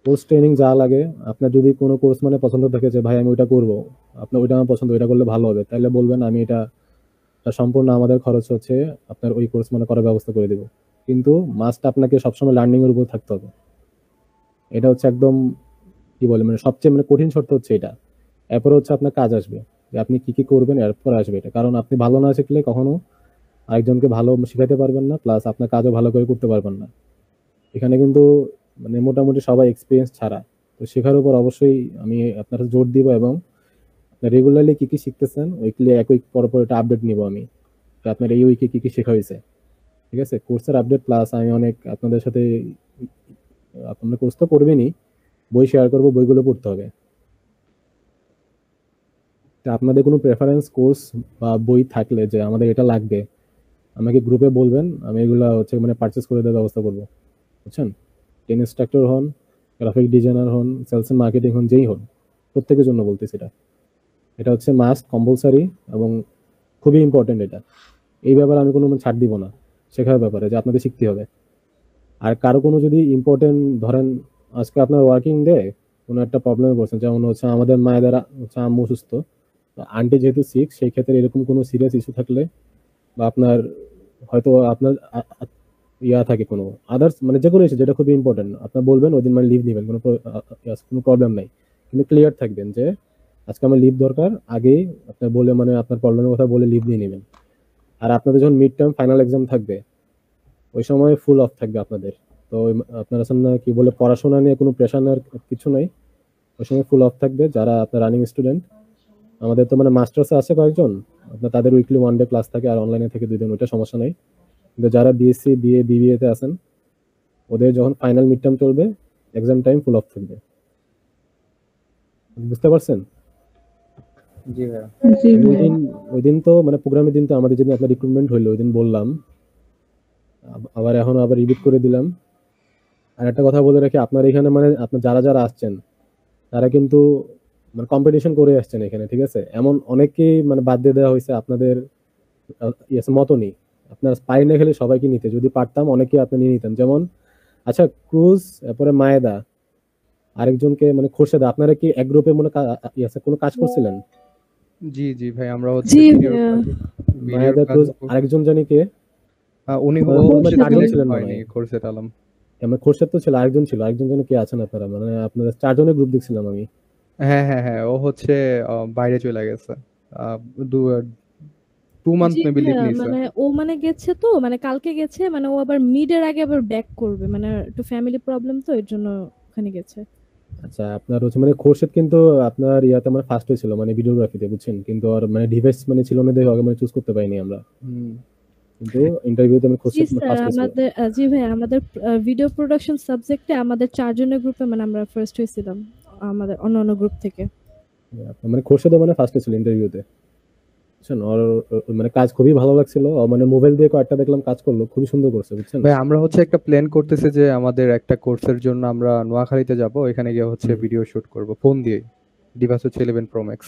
Speaker 2: কোর্স ট্রেনিং যা লাগে, আপনার যদি কোনো কোর্স মানে পছন্দ থাকে যে ভাই আমি ওইটা করবো, আপনার ওইটা আমার পছন্দ, ওইটা করলে ভালো হবে, তাহলে বলবেন আমি এটা সম্পূর্ণ আমাদের খরচ হচ্ছে আপনার ওই কোর্স মানে করার ব্যবস্থা করে দিব। কিন্তু মাস্ট আপনাকে সবসময় লার্নিং এর উপর থাকতে হবে। এটা হচ্ছে একদম কি বলে মানে সবচেয়ে মানে কঠিন শর্ত হচ্ছে এটা। এরপরে হচ্ছে আপনার কাজ আসবে, যে আপনি কি কি করবেন এরপর আসবে এটা। কারণ আপনি ভালো না শিখলে কখনো আরেকজনকে ভালো শিখাতে পারবেন না, প্লাস আপনার কাজও ভালো করে করতে পারবেন না। এখানে কিন্তু মানে মোটামুটি সবাই এক্সপিরিয়েন্স ছাড়া, তো শেখার উপর অবশ্যই আমি আপনার জোর দিব, এবং রেগুলারলি কি কি শিখতেছেন উইকলি এক উইক পর পর এটা আপডেট নিব আমি, যে আপনার এই উইকে কি কি শেখা হয়েছে, ঠিক আছে? কোর্সের আপডেট প্লাস আমি অনেক আপনাদের সাথে, আপনারা কোর্স তো করবেনই, বই শেয়ার করবো, বইগুলো পড়তে হবে। তা আপনাদের কোনো প্রেফারেন্স কোর্স বা বই থাকলে যে আমাদের এটা লাগবে, আমাকে গ্রুপে বলবেন, আমি এগুলো হচ্ছে মানে পারচেস করে দেওয়ার ব্যবস্থা করবো, বুঝছেন? টেন ইনস্ট্রাক্টর হন, গ্রাফিক ডিজাইনার হন, সেলস এন্ড মার্কেটিং হন, যেই হন, প্রত্যেকের জন্য বলতেছি এটা। এটা হচ্ছে মাস্ট কম্পালসারি এবং খুবই ইম্পর্টেন্ট এটা। এই ব্যাপারে আমি কোনো ছাড় দিব না, শেখার ব্যাপারে যে আপনাদের শিখতে হবে। আর কারো কোনো যদি ইম্পর্টেন্ট ধরেন আজকে আপনার ওয়ার্কিং ডে, কোনো একটা প্রবলেমে পড়ছেন, যেমন হচ্ছে আমাদের মায়েদের হচ্ছে আম্মু অসুস্থ, আন্টি যেহেতু সিক, সেই ক্ষেত্রে এরকম কোনো সিরিয়াস ইস্যু থাকলে, বা আপনার হয়তো আপনার ইয়া থাকে কোনো আদার্স মানে যে কোনো ইস্যু যেটা খুবই ইম্পর্টেন্ট, আপনার বলবেন ওই দিন মানে লিভ নেবেন, কোনো প্রবলেম নাই। কিন্তু ক্লিয়ার থাকবেন যে আজকে আমার লিভ দরকার, আগেই আপনার বলে মানে আপনার প্রবলেমের কথা বলে লিভ নিয়ে নেবেন। আর আপনাদের যখন মিড টার্ম ফাইনাল এক্সাম থাকবে ওই সময় ফুল অফ থাকবে আপনাদের। তো আপনার আসলে কি বলে পড়াশোনা নিয়ে কোনো প্রেশার নেওয়ার কিছু নাই, ওই সময় ফুল অফ থাকবে। যারা আপনার রানিং স্টুডেন্ট, আমাদের তো মানে মাস্টার্সে আছে কয়েকজন, আপনার তাদের উইকলি 1 ডে ক্লাস থাকে, আর অনলাইনে থেকে 2 দিন, ওইটা সমস্যা নাই। কিন্তু যারা বিএসসি বিএ বিবিএ তে আছেন, ওদের যখন ফাইনাল মিড টার্ম চলবে, এক্সাম টাইম ফুল অফ থাকবে, বুঝতে পারছেন?
Speaker 5: জি ভাইয়া।
Speaker 1: জি
Speaker 2: ওই
Speaker 1: ভাইয়া।
Speaker 2: দিন ওই দিন তো মানে প্রোগ্রামের দিন তো আমাদের যেদিন আপনার রিক্রুটমেন্ট হইলো ওই দিন বললাম, আবার এখন আবার রিপিট করে দিলাম। আর একটা কথা বলে রাখি, আপনার এখানে মানে আপনার যারা যারা আসছেন তারা কিন্তু মানে কম্পিটিশন করে আসছেন এখানে, ঠিক আছে? এমন অনেককেই মানে বাদ দিয়ে দেওয়া হয়েছে আপনাদের মতনই। আপনার পারি না খেলে সবাইকে নিতে, যদি পারতাম অনেকে আপনি নিয়ে নিতেন। যেমন আচ্ছা, ক্রুজ, তারপরে মায়েদা, আরেকজনকে মানে খোরশেদা, আপনারা কি এক গ্রুপে মনে কোনো কাজ করছিলেন?
Speaker 7: জি জি ভাই, আমরা হচ্ছে
Speaker 4: জি
Speaker 7: ভিডিওর
Speaker 4: ভাইয়া।
Speaker 2: মায়েদা, ক্রুজ, আরেকজন জানি কে,
Speaker 7: উনি
Speaker 2: মানে
Speaker 7: ও
Speaker 2: মানে
Speaker 7: হচ্ছে
Speaker 2: চারজন
Speaker 7: select
Speaker 2: ছিলেন মনে
Speaker 7: হয়নি,
Speaker 2: হয়।
Speaker 7: খোরশেদ আলম।
Speaker 2: আমার খোরশেদ তো ছিল, আরেকজন ছিল, আরেকজন যেন কে আছেন আপনারা, মানে আপনাদের চারজনের গ্রুপ দেখছিলাম আমি।
Speaker 7: হ্যাঁ হ্যাঁ হ্যাঁ, ও হচ্ছে বাইরে চলে গেছে। 2 মান্থ
Speaker 4: জি
Speaker 7: মেবি লিভ
Speaker 4: ভাইয়া,
Speaker 7: নিছে।
Speaker 4: মানে ও মানে গেছে তো, মানে কালকে গেছে, মানে ও আবার মিডের আগে আবার ব্যাক করবে, মানে একটু ফ্যামিলি প্রবলেম তো এর জন্য ওখানে গেছে।
Speaker 2: আচ্ছা, আপনার হচ্ছে মানে খোরশেদ কিন্তু আপনার ইয়াতে মানে ফার্স্ট হয়েছিল মানে ভিডিওগ্রাফিতে, বুঝছেন? কিন্তু আর মানে ডিভাইস মানে ছিল না দেখে আগে মানে চুজ করতে পাইনি আমরা। কিন্তু ইন্টারভিউতে আমি
Speaker 4: জি
Speaker 2: খোরশেদ
Speaker 4: স্যার,
Speaker 2: ফার্স্ট হয়েছিল।
Speaker 4: আমাদের জি ভাই, আমাদের ভিডিও প্রোডাকশন সাবজেক্টে আমাদের 4 জনের গ্রুপে মানে আমরা ফার্স্ট হয়েছিলাম, আমাদের অন্য গ্রুপ থেকে।
Speaker 2: আপনার মানে খোরশেদও মানে ফার্স্ট হয়েছিল ইন্টারভিউতে, বুঝছেন? ওর মানে কাজ খুবই ভালো লাগছিল। ও মানে মোবাইল দিয়ে কয়েকটা দেখলাম কাজ করলো, খুবই সুন্দর করছে, বুঝছেন?
Speaker 7: ভাই আমরা হচ্ছে একটা প্ল্যান করতেছি যে আমাদের একটা কোর্সের জন্য আমরা নোয়াখালীতে যাব, এখানে গিয়ে হচ্ছে ভিডিও শুট করব ফোন দিয়ে। ডিভাইস হচ্ছে 11 Pro Max।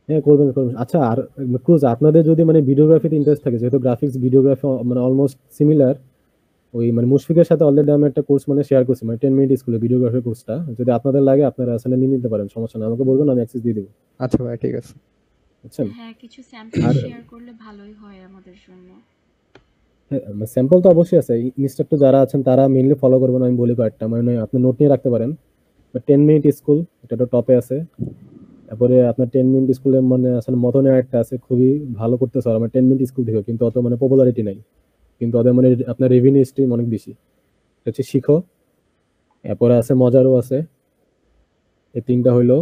Speaker 2: হ্যাঁ, করবেন করবেন। আচ্ছা, আর ক্রুজ, আপনাদের যদি মানে ভিডিওগ্রাফিতে ইন্টারেস্ট থাকে, যেহেতু গ্রাফিক্স ভিডিওগ্রাফি মানে অলমোস্ট সিমিলার, ওই মানে মুশফিকের সাথে অলরেডি আমি একটা কোর্স মানে শেয়ার করছি, মানে 10 মিনিট স্কুলে ভিডিওগ্রাফি কোর্সটা। যদি আপনাদের লাগে আপনারা আসলে নিয়ে নিতে পারেন, সমস্যা নেই, আমাকে বলবেন, আমি অ্যাক্সেস দিয়ে দেবো,
Speaker 7: আচ্ছা ভাই, ঠিক আছে।
Speaker 2: বুঝছেন?
Speaker 3: হ্যাঁ, কিছু স্যাম্পল
Speaker 2: আর
Speaker 3: শেয়ার করলে ভালোই হয় আমাদের জন্য।
Speaker 2: স্যাম্পল তো অবশ্যই আছে, ইনস্ট্রাক্টর যারা আছেন তারা মেইনলি ফলো করবেন, আমি বলি কয়েকটা, মানে আপনি নোট নিয়ে রাখতে পারেন। 10 মিনিট স্কুল, এটা তো টপে আছে। তারপরে আপনার 10 মিনিট স্কুলে মানে আসলে মতনে একটা আছে, খুবই ভালো করতেছে আমার 10 মিনিট স্কুল থেকে, কিন্তু অত মানে পপুলারিটি নাই, কিন্তু ওদের মানে আপনার রেভিনিউ স্ট্রিম অনেক বেশি। এটা হচ্ছে শিখো, এরপরে আছে মজারও আছে, এই তিনটা হইলো।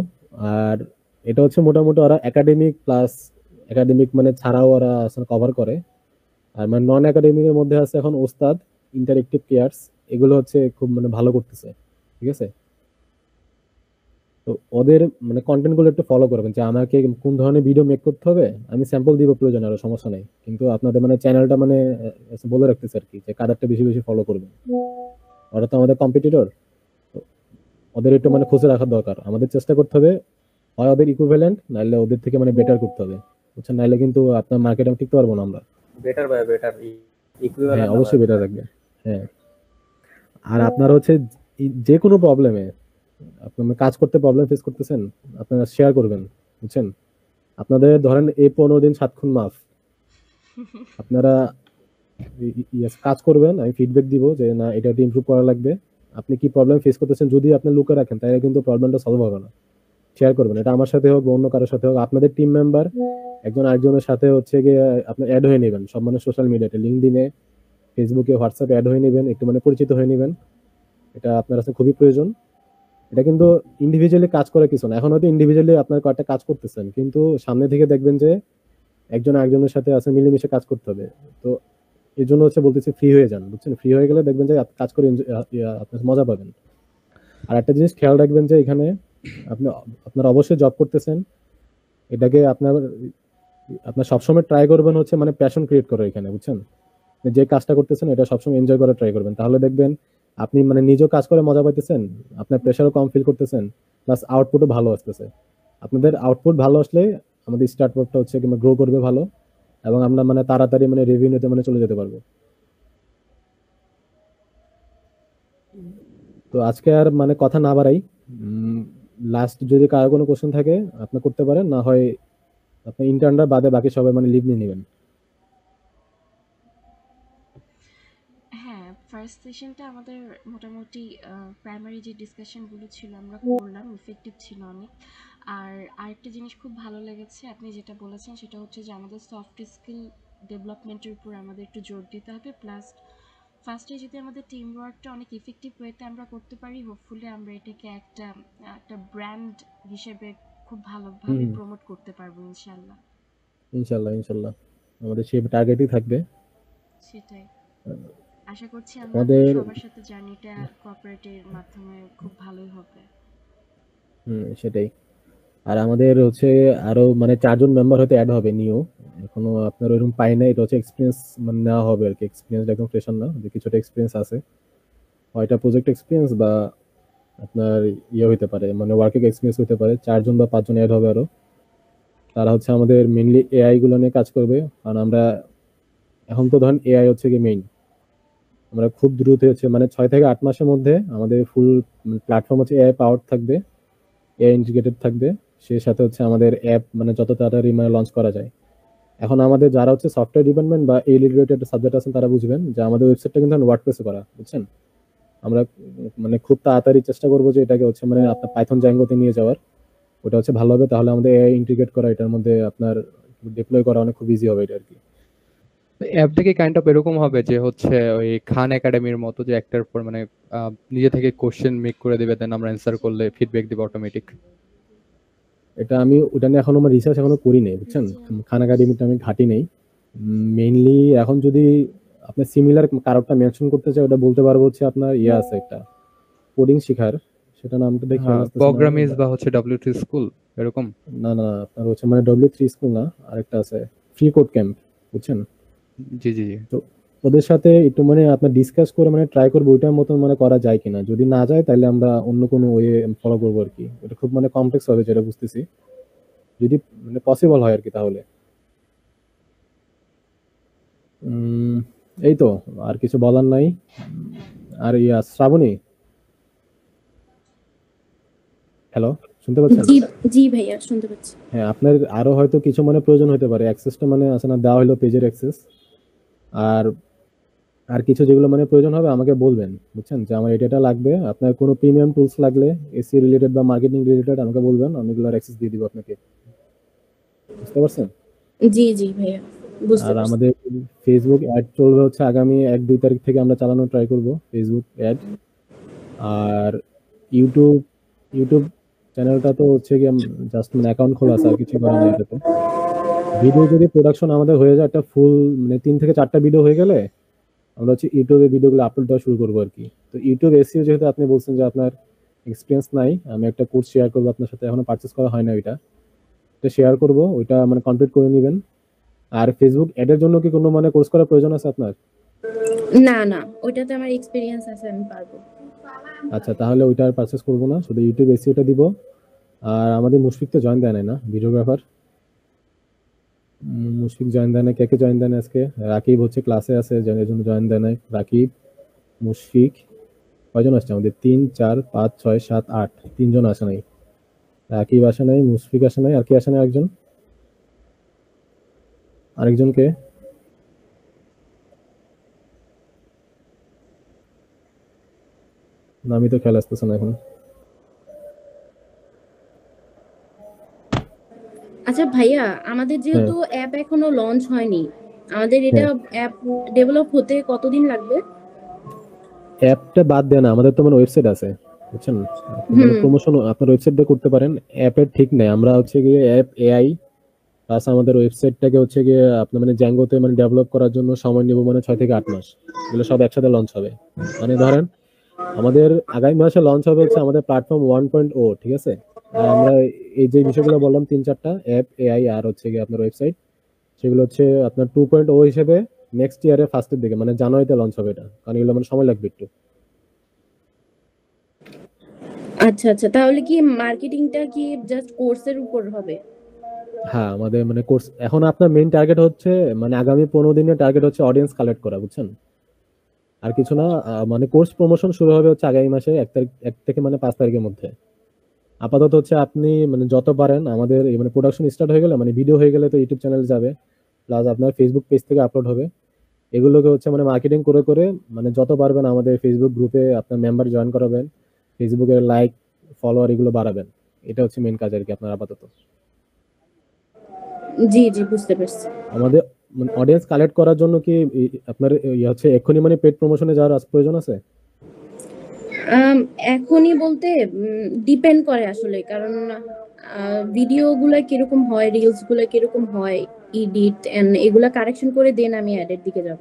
Speaker 2: আর এটা হচ্ছে মোটামুটি ওরা একাডেমিক প্লাস একাডেমিক মানে ছাড়াও ওরা আসলে কভার করে। আর মানে নন একাডেমিক এর মধ্যে আছে এখন ওস্তাদ, ইন্টারেক্টিভ কেয়ার্স, এগুলো হচ্ছে খুব মানে ভালো করতেছে, ঠিক আছে? তো ওদের মানে কন্টেন্ট গুলো একটু ফলো করবেন, যে আমাকে কোন ধরনের ভিডিও মেক করতে হবে, আমি স্যাম্পল দিব প্রয়োজন, আরো সমস্যা নাই, কিন্তু আপনাদের মানে চ্যানেলটা মানে বলে রাখতেছে আর কি, যে কাদেরটা বেশি বেশি ফলো করবেন। ওরা তো আমাদের কম্পিটিটর, ওদের একটু মানে খুঁজে রাখার দরকার। আমাদের চেষ্টা করতে হবে হয় ওদের ইকুইভ্যালেন্ট, নাইলে ওদের থেকে মানে বেটার করতে হবে, বুঝছেন? নাইলে কিন্তু আপনার মার্কেটে টিকতে পারবো না আমরা।
Speaker 5: বেটার ভাই, বেটার
Speaker 2: হ্যাঁ,
Speaker 5: ইকুইভ্যালেন্ট না ভাই,
Speaker 2: অবশ্যই বেটার থাকবে। হ্যাঁ, আর আপনার হচ্ছে যে কোনো প্রবলেমে আপনার কাজ করতে প্রবলেম ফেস করতেছেন, আপনারা শেয়ার করবেন, বুঝছেন? আপনাদের ধরেন এই 15 দিন 7 খুন মাফ, আপনারা কাজ করবেন, আমি ফিডব্যাক দিব যে না এটা ইমপ্রুভ করা লাগবে। আপনি কি প্রবলেম ফেস করতেছেন যদি আপনি লুকে রাখেন, তাহলে কিন্তু প্রবলেমটা সলভ হবে না। শেয়ার করবেন, এটা আমার সাথে হোক বা অন্য কারোর সাথে হোক, আপনাদের টিম মেম্বার একজন আরেকজনের সাথে হচ্ছে গিয়ে আপনি অ্যাড হয়ে নেবেন, সব মানে সোশ্যাল মিডিয়াতে, লিঙ্কডইনে, ফেসবুকে, হোয়াটসঅ্যাপে অ্যাড হয়ে নেবেন, একটু মানে পরিচিত হয়ে নেবেন, এটা আপনার কাছে খুবই প্রয়োজন। এটা কিন্তু ইন্ডিভিজুয়ালি কাজ করে কিছু না, এখন হয়তো ইন্ডিভিজুয়ালি আপনার কয়েকটা কাজ করতেছেন, কিন্তু সামনে থেকে দেখবেন যে একজন আরেকজনের সাথে আছে মিলেমিশে কাজ করতে হবে। তো এই জন্য হচ্ছে বলতেছি ফ্রি হয়ে যান, বুঝছেন? ফ্রি হয়ে গেলে দেখবেন যে কাজ করে আপনার মজা পাবেন। আর একটা জিনিস খেয়াল রাখবেন যে এখানে আপনি আপনার অবশ্যই জব করতেছেন, এটাকে আপনার আপনার সবসময় ট্রাই করবেন হচ্ছে মানে প্যাশন ক্রিয়েট করার এখানে, বুঝছেন? যে কাজটা করতেছেন এটা সবসময় এনজয় করার ট্রাই করবেন, তাহলে দেখবেন আপনি মানে নিজেও কাজ করে মজা পাইতেছেন, আপনার প্রেশারও কম ফিল করতেছেন, প্লাস আউটপুটও ভালো আসতেছে। আপনাদের আউটপুট ভালো আসলে আমাদের স্টার্টআপটা হচ্ছে কিংবা গ্রো করবে ভালো, এবং আমরা মানে তাড়াতাড়ি মানে রেভিনিউতে মানে চলে যেতে পারবো। তো আজকে আর মানে কথা না বাড়াই, লাস্ট যদি কারো কোনো কোশ্চেন থাকে আপনি করতে পারেন, না হয় আপনি ইন্টার্নরা বাদে বাকি সবাই মানে লিভ নিয়ে নেবেন।
Speaker 3: হ্যাঁ, ফার্স্ট সেশনটা আমাদের মোটামুটি প্রাইমারি যে ডিসকাশনগুলো ছিল আমরা করলাম, ইফেক্টিভ ছিল অনেক। আর আরেকটা জিনিস খুব ভালো লেগেছে আপনি যেটা বলেছেন, সেটা হচ্ছে যে আমাদের সফট স্কিল ডেভেলপমেন্টের উপর আমাদের একটু জোর দিতে হবে। প্লাস ফার্স্টে যদি আমাদের টিম ওয়ার্কটা অনেক ইফেক্টিভ ওয়েতে আমরা করতে পারি, হোপফুলি আমরা এটাকে একটা একটা ব্র্যান্ড হিসেবে খুব ভালোভাবে প্রমোট করতে পারবো ইনশাল্লাহ।
Speaker 2: ইনশাল্লাহ ইনশাল্লাহ, আমাদের সেই টার্গেটই থাকবে।
Speaker 3: সেটাই আশা করছি আমাদের
Speaker 2: আমাদের
Speaker 3: সবার সাথে জার্নিটা কোঅপারেটের মাধ্যমে খুব ভালোই হবে।
Speaker 2: সেটাই। আর আমাদের হচ্ছে আরো মানে 4 জন মেম্বার হয়তো অ্যাড হবে নিউ, এখনো আপনার ওইরকম পাই না, এটা হচ্ছে এক্সপিরিয়েন্স মানে নেওয়া হবে আর কি, এক্সপিরিয়েন্স একদম ফ্রেশার না, যে কিছুটা এক্সপিরিয়েন্স আছে, হয়তো প্রজেক্ট এক্সপিরিয়েন্স বা আপনার ইয়ে হইতে পারে, মানে ওয়ার্কিং এক্সপিরিয়েন্স হইতে পারে, 4 জন বা 5 জন অ্যাড হবে আরো। তারা হচ্ছে আমাদের মেইনলি এআই গুলো নিয়ে কাজ করবে, কারণ আমরা এখন তো ধরেন এআই হচ্ছে কি মেইন, আমরা খুব দ্রুত হচ্ছে মানে 6 থেকে 8 মাসের মধ্যে আমাদের ফুল প্ল্যাটফর্ম হচ্ছে এআই পাওয়ার থাকবে, এআই ইন্টিগ্রেটেড থাকবে, সেই সাথে হচ্ছে আমাদের অ্যাপ মানে যত তাড়াতাড়ি মানে লঞ্চ করা যায়। এখন আমাদের যারা হচ্ছে সফটওয়্যার ডিপার্টমেন্ট বা এই রিলেটেড সাবজেক্ট আছেন তারা বুঝবেন যে আমাদের ওয়েবসাইটটা কিন্তু ওয়ার্ডপ্রেসে করা, বুঝছেন। আমরা মানে খুব তাড়াতাড়ি চেষ্টা করবো যে এটাকে হচ্ছে মানে আপনার পাইথন জ্যাঙ্গোতে নিয়ে যাওয়ার, ওটা হচ্ছে ভালো হবে। তাহলে আমাদের এআই ইন্টিগ্রেট করা, এটার মধ্যে আপনার ডিপ্লয় করা অনেক খুব ইজি হবে এটা আর কি।
Speaker 7: অ্যাপটা কি কাইন্ড অফ এরকম হবে যে হচ্ছে ওই খান একাডেমির মতো, যে একটার পর মানে নিজে থেকে কোশ্চেন মেক করে দিবে, দেন আমরা অ্যান্সার করলে ফিডব্যাক দিবে অটোমেটিক?
Speaker 2: এটা আমি ওটা নিয়ে এখনো আমার রিসার্চ এখনো করি নাই, বুঝছেন। খান একাডেমিটা আমি ঘাটি নেই। মেইনলি এখন যদি আপনার সিমিলার কারোরটা মেনশন করতে চাই, ওটা বলতে পারবো হচ্ছে আপনার ইয়ে আছে একটা কোডিং শেখার, সেটা নামটা দেখে
Speaker 7: প্রোগ্রামিজ বা হচ্ছে W3 স্কুল এরকম?
Speaker 2: না না, আপনার হচ্ছে মানে W3 স্কুল না, আরেকটা আছে ফ্রি কোড ক্যাম্প, বুঝছেন।
Speaker 7: জি জি জি।
Speaker 2: তো ওদের সাথে একটু মানে আপনার ডিসকাস করে মানে ট্রাই করবো ওইটার মতন মানে করা যায় কিনা। যদি না যায় তাহলে আমরা অন্য কোনো ওয়ে ফলো করবো আর কি। এটা খুব মানে কমপ্লেক্স হবে যেটা বুঝতেছি, যদি মানে পসিবল হয় আর কি তাহলে। এই তো, আর কিছু বলার নাই। আর ইয়া শ্রাবণী, হ্যালো, শুনতে পাচ্ছেন?
Speaker 9: জি জি ভাইয়া, শুনতে পাচ্ছি।
Speaker 2: হ্যাঁ, আপনার আরো হয়তো কিছু মানে প্রয়োজন হতে পারে। অ্যাক্সেসটা মানে আছে না, দেওয়া হলো পেজের অ্যাক্সেস। আর আর কিছু যেগুলো মানে প্রয়োজন হবে আমাকে বলবেন, বুঝছেন, যে আমার এটা লাগবে। আপনার কোনো প্রিমিয়াম টুলস লাগলে এসি রিলেটেড বা মার্কেটিং রিলেটেড আমাকে বলবেন, আমি এগুলোর অ্যাক্সেস দিয়ে দিব আপনাকে, বুঝতে পারছেন।
Speaker 9: জি জি ভাইয়া, বুঝতে
Speaker 2: আর
Speaker 9: পারছি।
Speaker 2: আমাদের ফেসবুক অ্যাড চলবে হচ্ছে আগামী 1-2 তারিখ থেকে আমরা চালানো ট্রাই করব ফেসবুক অ্যাড। আর ইউটিউব ইউটিউব চ্যানেলটা তো হচ্ছে কি জাস্ট মানে অ্যাকাউন্ট খোলা আছে, আর কিছু করা নাই এটাতে। ভিডিও যদি প্রোডাকশন আমাদের হয়ে যায়, একটা ফুল মানে 3 থেকে 4টা ভিডিও হয়ে গেলে আমরা হচ্ছে ইউটিউবে ভিডিওগুলো আপলোড দেওয়া শুরু করবো আর কি। তো ইউটিউব এসইও যেহেতু আপনি বলছেন যে আপনার এক্সপিরিয়েন্স নাই, আমি একটা কোর্স শেয়ার করবো আপনার সাথে, এখনো পারচেস করা হয় না ওইটা, তো শেয়ার করবো, ওইটা মানে কমপ্লিট করে নেবেন। আর ফেসবুক অ্যাডের জন্য কি কোনো মানে কোর্স করার প্রয়োজন আছে আপনার?
Speaker 9: না না, ওইটাতে আমার এক্সপিরিয়েন্স আছে, আমি পারবো।
Speaker 2: আচ্ছা, তাহলে ওইটা আর পারচেস করবো না, শুধু ইউটিউব এসইওটা দিব। আর আমাদের মুশফিক তো জয়েন দেয় নাই না, ভিডিওগ্রাফার। মুশফিক জয়েন দেয় না, কে কে জয়েন দেয় না আজকে? রাকিব হচ্ছে ক্লাসে আছে, এর জন্য জয়েন দেয় নাই। রাকিব, মুশফিক, কয়জন আসছে আমাদের? 3 4 5 6 7 8, 3জন আসে নাই। রাকিব আসে নাই, মুশফিক আসে নাই, আর কি আসে নাই? আরেকজনকে না, আমি তো খেয়াল আসতেছে না এখন।
Speaker 9: আচ্ছা ভাইয়া, আমাদের
Speaker 2: হ্যাঁ
Speaker 9: যেহেতু অ্যাপ এখনো লঞ্চ হয়নি, আমাদের এটা
Speaker 2: হ্যাঁ,
Speaker 9: অ্যাপ ডেভেলপ হতে কতদিন লাগবে?
Speaker 2: অ্যাপটা বাদ দেন, আমাদের তো মানে ওয়েবসাইট আছে, বুঝছেন। মানে
Speaker 9: হুম।
Speaker 2: প্রমোশন আপনার ওয়েবসাইট দিয়ে করতে পারেন, অ্যাপের ঠিক নেই। আমরা হচ্ছে গিয়ে অ্যাপ এআই প্লাস আমাদের ওয়েবসাইটটাকে হচ্ছে গিয়ে আপনার মানে জ্যাঙ্গোতে মানে ডেভেলপ করার জন্য সময় নেব মানে 6 থেকে 8 মাস। এগুলো সব একসাথে লঞ্চ হবে। মানে ধরেন আমাদের আগামী মাসে লঞ্চ হবে হচ্ছে আমাদের প্ল্যাটফর্ম 1.0, ঠিক আছে। আর আমরা এই যে বিষয়গুলো বললাম 3-4টা অ্যাপ, এআই আর হচ্ছে গিয়ে আপনার ওয়েবসাইট, সেগুলো হচ্ছে আপনার 2.0 হিসেবে নেক্সট ইয়ারে ফার্স্টের দিকে মানে জানুয়ারিতে লঞ্চ হবে এটা, কারণ এগুলো মানে সময় লাগবে একটু।
Speaker 9: আচ্ছা আচ্ছা, তাহলে কি মার্কেটিংটা কি জাস্ট কোর্সের উপর হবে?
Speaker 2: হ্যাঁ, আমাদের মানে কোর্স এখন আপনার মেইন টার্গেট হচ্ছে মানে আগামী 15 দিনের টার্গেট হচ্ছে অডিয়েন্স কালেক্ট করা, বুঝছেন। আর কিছু না। মানে কোর্স প্রমোশন শুরু হবে হচ্ছে আগামী মাসে 1 তারিখ, 1 থেকে মানে 5 তারিখের মধ্যে। আপাতত হচ্ছে আপনি মানে যত পারেন আমাদের এই মানে প্রোডাকশন স্টার্ট হয়ে গেলে মানে ভিডিও হয়ে গেলে তো ইউটিউব চ্যানেলে যাবে, প্লাস আপনার ফেসবুক পেজ থেকে আপলোড হবে। এগুলোকে হচ্ছে মানে মার্কেটিং করে করে মানে যত পারবেন আমাদের ফেসবুক গ্রুপে আপনার মেম্বার জয়েন করাবেন, ফেসবুকের লাইক ফলোয়ার এগুলো বাড়াবেন। এটা হচ্ছে মেইন কাজ আর কি আপনার আপাতত।
Speaker 9: জি জি, বুঝতে পারছি।
Speaker 2: আমাদের মানে অডিয়েন্স কালেক্ট করার জন্য কি আপনার ইয়ে হচ্ছে এক্ষুনি মানে পেড প্রমোশনে যাওয়ার প্রয়োজন আছে?
Speaker 9: এখনই বলতে ডিপেন্ড করে আসলে, কারণ ভিডিও গুলা কিরকম হয়, রিলস গুলা কিরকম হয়, এডিট এন্ড এগুলা কারেকশন করে দেন আমি অ্যাডের দিকে যাব,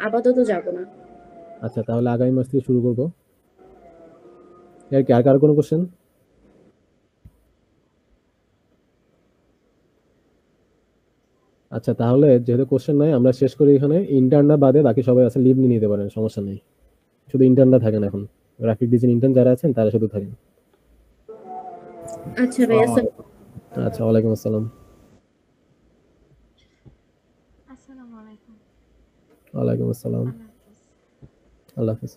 Speaker 9: আপাতত যাব না।
Speaker 2: আচ্ছা, তাহলে আগামী মাস থেকে শুরু করবো আর কি। আর কার কোনো কোশ্চেন? আচ্ছা, তাহলে যেহেতু কোশ্চেন নাই আমরা শেষ করি এখানে। ইন্টার্নরা বাদে বাকি সবাই আছে লিভ নিয়ে নিতে পারেন, সমস্যা নেই। শুধু ইন্টার্নরা থাকেন এখন। গ্রাফিক ডিজাইন ইন্টার্ন যারা আছেন তারা শুধু থাকেন।
Speaker 9: আচ্ছা ভাইয়া,
Speaker 2: আচ্ছা, ওয়ালাইকুম আসসালাম।
Speaker 3: আসসালামু আলাইকুম।
Speaker 2: ওয়ালাইকুম আসসালাম।
Speaker 3: আল্লাহ হাফেজ।
Speaker 2: আল্লাহ হাফেজ।